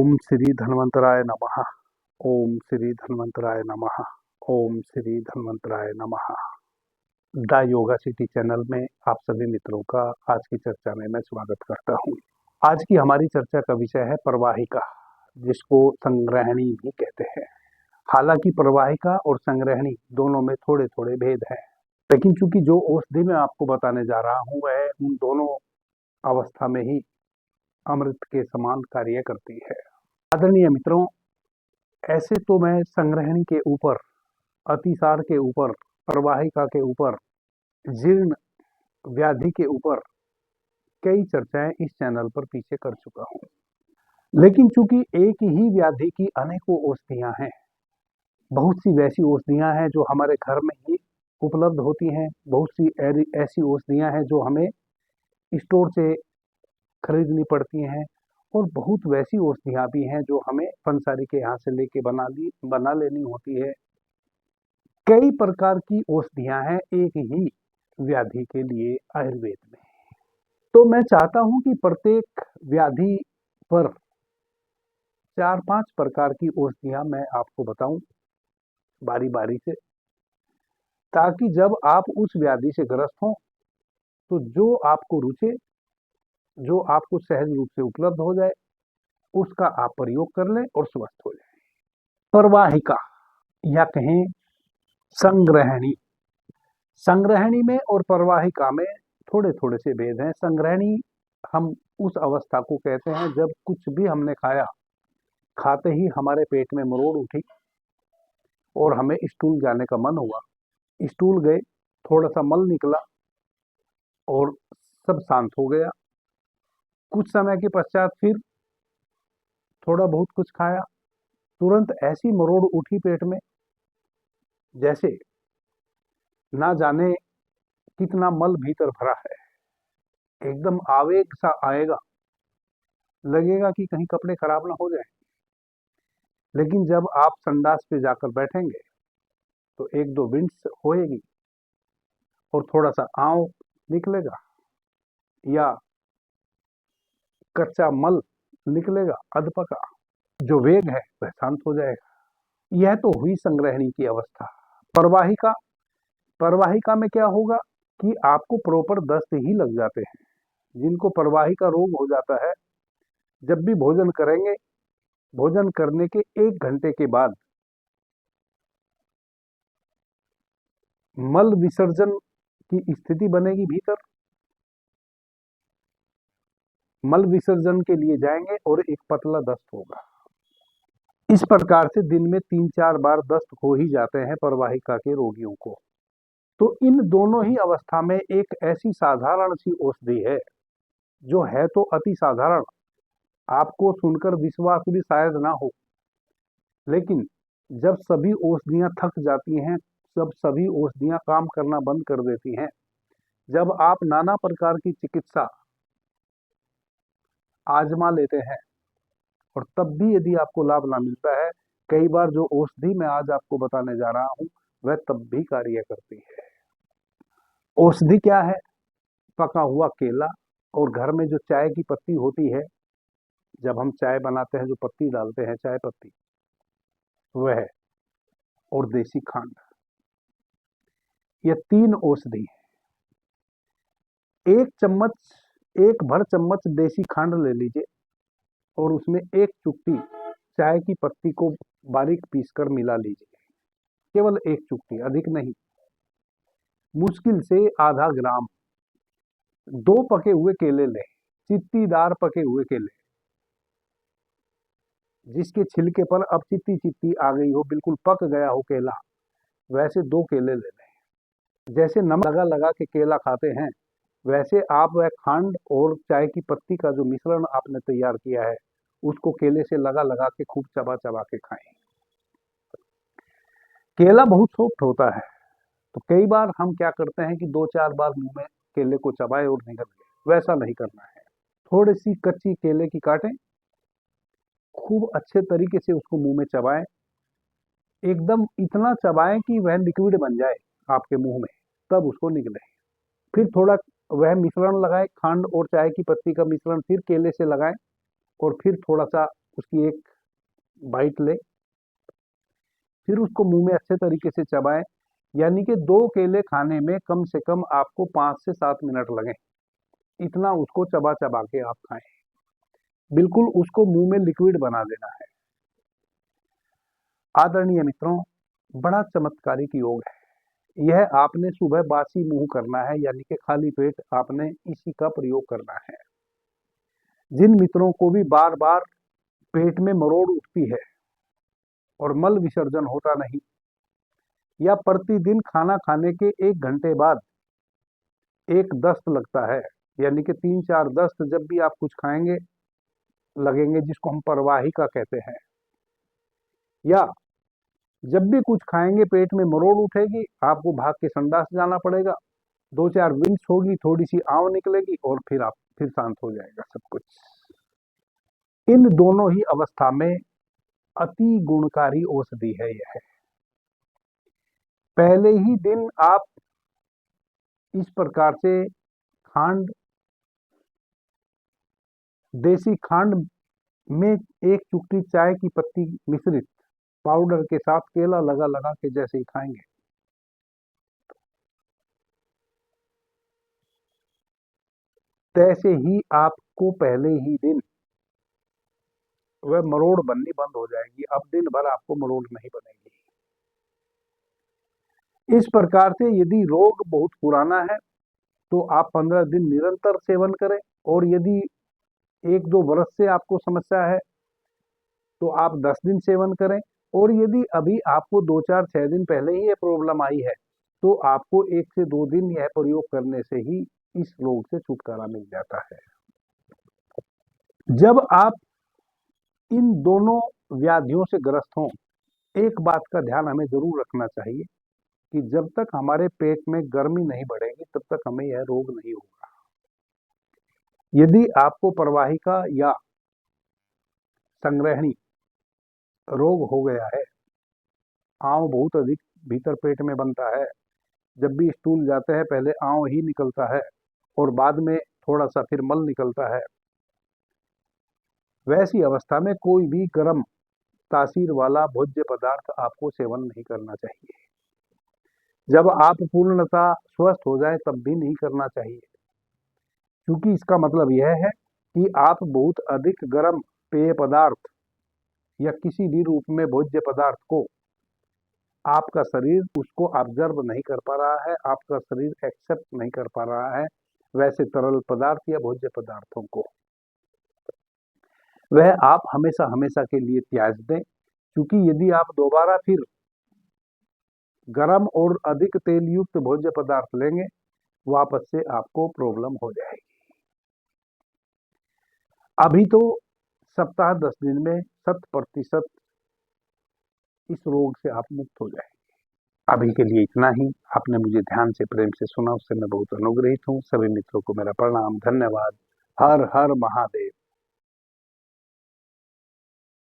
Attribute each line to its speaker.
Speaker 1: ओम श्री धन्वंतराय नमः। ओम श्री धन्वंतराय नमः। ओम श्री धन्वंतराय नमः। द योगा सिटी चैनल में आप सभी मित्रों का आज की चर्चा में मैं स्वागत करता हूं। आज की हमारी चर्चा का विषय है प्रवाहिका, जिसको संग्रहणी भी कहते हैं। हालांकि प्रवाहिका और संग्रहणी दोनों में थोड़े थोड़े भेद हैं, लेकिन चूंकि जो औषधि मैं आपको बताने जा रहा हूं वह उन दोनों अवस्था में ही अमृत के समान कार्य करती है। आदरणीय मित्रों, ऐसे तो मैं संग्रहणी के ऊपर, अतिसार के ऊपर, प्रवाहिका के ऊपर, जीर्ण व्याधि के ऊपर कई चर्चाएं इस चैनल पर पीछे कर चुका हूं, लेकिन चूंकि एक ही व्याधि की अनेकों औषधियां हैं, बहुत सी वैसी औषधियां हैं जो हमारे घर में ही उपलब्ध होती हैं, बहुत सी ऐसी औषधियां हैं जो हमें स्टोर से खरीदनी पड़ती हैं, और बहुत वैसी औषधियां भी हैं जो हमें पंसारी के यहाँ से लेके बना लेनी होती है। कई प्रकार की औषधियां हैं एक ही व्याधि के लिए आयुर्वेद में। तो मैं चाहता हूं कि प्रत्येक व्याधि पर 4-5 प्रकार की औषधियां मैं आपको बताऊं बारी बारी से, ताकि जब आप उस व्याधि से ग्रस्त हों तो जो आपको रुचे, जो आपको सहज रूप से उपलब्ध हो जाए, उसका आप प्रयोग कर लें और स्वस्थ हो जाए। प्रवाहिका या कहें संग्रहणी, संग्रहणी में और प्रवाहिका में थोड़े थोड़े से भेद हैं। संग्रहणी हम उस अवस्था को कहते हैं जब कुछ भी हमने खाया, खाते ही हमारे पेट में मरोड़ उठी और हमें स्टूल जाने का मन हुआ, स्टूल गए, थोड़ा सा मल निकला और सब शांत हो गया। कुछ समय के पश्चात फिर थोड़ा बहुत कुछ खाया, तुरंत ऐसी मरोड़ उठी पेट में जैसे ना जाने कितना मल भीतर भरा है। एकदम आवेग सा आएगा, लगेगा कि कहीं कपड़े खराब ना हो जाए। लेकिन जब आप संडास पे जाकर बैठेंगे तो 1-2 विंड्स होएगी और थोड़ा सा आंव निकलेगा या कच्चा मल निकलेगा अधपका, जो वेग है वह शांत हो जाएगा। यह तो हुई संग्रहणी की अवस्था। प्रवाहिका, प्रवाहिका में क्या होगा कि आपको प्रॉपर दस्त ही लग जाते हैं। जिनको प्रवाहिका रोग हो जाता है, जब भी भोजन करेंगे, भोजन करने के 1 घंटे के बाद मल विसर्जन की स्थिति बनेगी भीतर। मल विसर्जन के लिए जाएंगे और एक पतला दस्त होगा। इस प्रकार से दिन में 3-4 बार दस्त हो ही जाते हैं प्रवाहिका के रोगियों को। तो इन दोनों ही अवस्था में एक ऐसी साधारण सी औषधि है जो है तो अति साधारण, आपको सुनकर विश्वास भी शायद ना हो, लेकिन जब सभी औषधियां थक जाती हैं, जब सभी औषधियां काम करना बंद कर देती हैं, जब आप नाना प्रकार की चिकित्सा आजमा लेते हैं और तब भी यदि आपको लाभ ना मिलता है, कई बार जो औषधि मैं आज आपको बताने जा रहा हूं वह तब भी कार्य करती है। औषधि क्या है? पका हुआ केला और घर में जो चाय की पत्ती होती है, जब हम चाय बनाते हैं जो पत्ती डालते हैं, चाय पत्ती, वह और देसी खंड, ये 3 औषधि है। 1 भर चम्मच देसी खंड ले लीजिए और उसमें 1 चुटकी चाय की पत्ती को बारीक पीसकर मिला लीजिए। केवल 1 चुटकी, अधिक नहीं। मुश्किल से आधा ग्राम। 2 पके हुए केले लें, चित्तीदार पके हुए केले, जिसके छिलके पर अब चित्ती चित्ती आ गई हो, बिल्कुल पक गया हो केला, वैसे 2 केले ले लें। जैसे नमक लगा लगा के केला खाते हैं, वैसे आप वह खंड और चाय की पत्ती का जो मिश्रण आपने तैयार किया है, उसको केले से लगा लगा के खूब चबा चबा के खाएं। केला बहुत सॉफ्ट होता है, तो कई बार हम क्या करते हैं कि 2-4 बार मुंह में केले को चबाए और निगल गए, वैसा नहीं करना है। थोड़ी सी कच्ची केले की काटें, खूब अच्छे तरीके से उसको मुंह में चबाएं, एकदम इतना चबाएं कि वह लिक्विड बन जाए आपके मुंह में, तब उसको निगलें। फिर थोड़ा वह मिश्रण लगाएं, खंड और चाय की पत्ती का मिश्रण फिर केले से लगाएं और फिर थोड़ा सा उसकी एक बाइट लें, फिर उसको मुंह में अच्छे तरीके से चबाएं। यानी कि 2 केले खाने में कम से कम आपको 5 से 7 मिनट लगें, इतना उसको चबा चबा के आप खाएं। बिल्कुल उसको मुंह में लिक्विड बना देना है। आदरणीय मित्रों, बड़ा चमत्कारिक योग है यह। आपने सुबह बासी मुंह करना है, यानी कि खाली पेट आपने इसी का प्रयोग करना है। जिन मित्रों को भी बार बार पेट में मरोड़ उठती है और मल विसर्जन होता नहीं, या प्रतिदिन खाना खाने के 1 घंटे बाद एक दस्त लगता है, यानी कि 3-4 दस्त जब भी आप कुछ खाएंगे लगेंगे, जिसको हम परवाहिका कहते हैं, या जब भी कुछ खाएंगे पेट में मरोड़ उठेगी, आपको भाग के संडास जाना पड़ेगा, 2-4 विंस होगी, थोड़ी सी आंव निकलेगी और फिर शांत हो जाएगा सब कुछ। इन दोनों ही अवस्था में अति गुणकारी औषधि है यह। पहले ही दिन आप इस प्रकार से खांड, देसी खांड में 1 चुटकी चाय की पत्ती मिश्रित पाउडर के साथ केला लगा लगा के जैसे ही खाएंगे, तैसे ही आपको पहले ही दिन वह मरोड़ बननी बंद हो जाएगी। अब दिन भर आपको मरोड़ नहीं बनेगी। इस प्रकार से यदि रोग बहुत पुराना है तो आप 15 दिन निरंतर सेवन करें, और यदि 1-2 वर्ष से आपको समस्या है तो आप 10 दिन सेवन करें, और यदि अभी आपको 2-4-6 दिन पहले ही ये प्रॉब्लम आई है तो आपको 1 से 2 दिन यह प्रयोग करने से ही इस रोग से छुटकारा मिल जाता है। जब आप इन दोनों व्याधियों से ग्रस्त हों, एक बात का ध्यान हमें जरूर रखना चाहिए कि जब तक हमारे पेट में गर्मी नहीं बढ़ेगी तब तक हमें यह रोग नहीं होगा। यदि आपको परवाहिका या संग्रहणी रोग हो गया है, आंव बहुत अधिक भीतर पेट में बनता है, जब भी स्टूल जाते हैं पहले आंव ही निकलता है और बाद में थोड़ा सा फिर मल निकलता है, वैसी अवस्था में कोई भी गर्म तासीर वाला भोज्य पदार्थ आपको सेवन नहीं करना चाहिए। जब आप पूर्णतः स्वस्थ हो जाए तब भी नहीं करना चाहिए, क्योंकि इसका मतलब यह है कि आप बहुत अधिक गर्म पेय पदार्थ या किसी भी रूप में भोज्य पदार्थ को आपका शरीर उसको ऑब्जर्व नहीं कर पा रहा है, आपका शरीर एक्सेप्ट नहीं कर पा रहा है वैसे तरल पदार्थ या भोज्य पदार्थों को। वह आप हमेशा हमेशा के लिए त्याज दें, क्योंकि यदि आप दोबारा फिर गर्म और अधिक तेल युक्त भोज्य पदार्थ लेंगे, वापस से आपको प्रॉब्लम हो जाएगी। अभी तो सप्ताह 10 दिन में 100% इस रोग से आप मुक्त हो जाएंगे। अभी के लिए इतना ही। आपने मुझे ध्यान से प्रेम से सुना, उससे मैं बहुत अनुग्रहित हूँ। सभी मित्रों को मेरा प्रणाम, धन्यवाद। हर हर महादेव।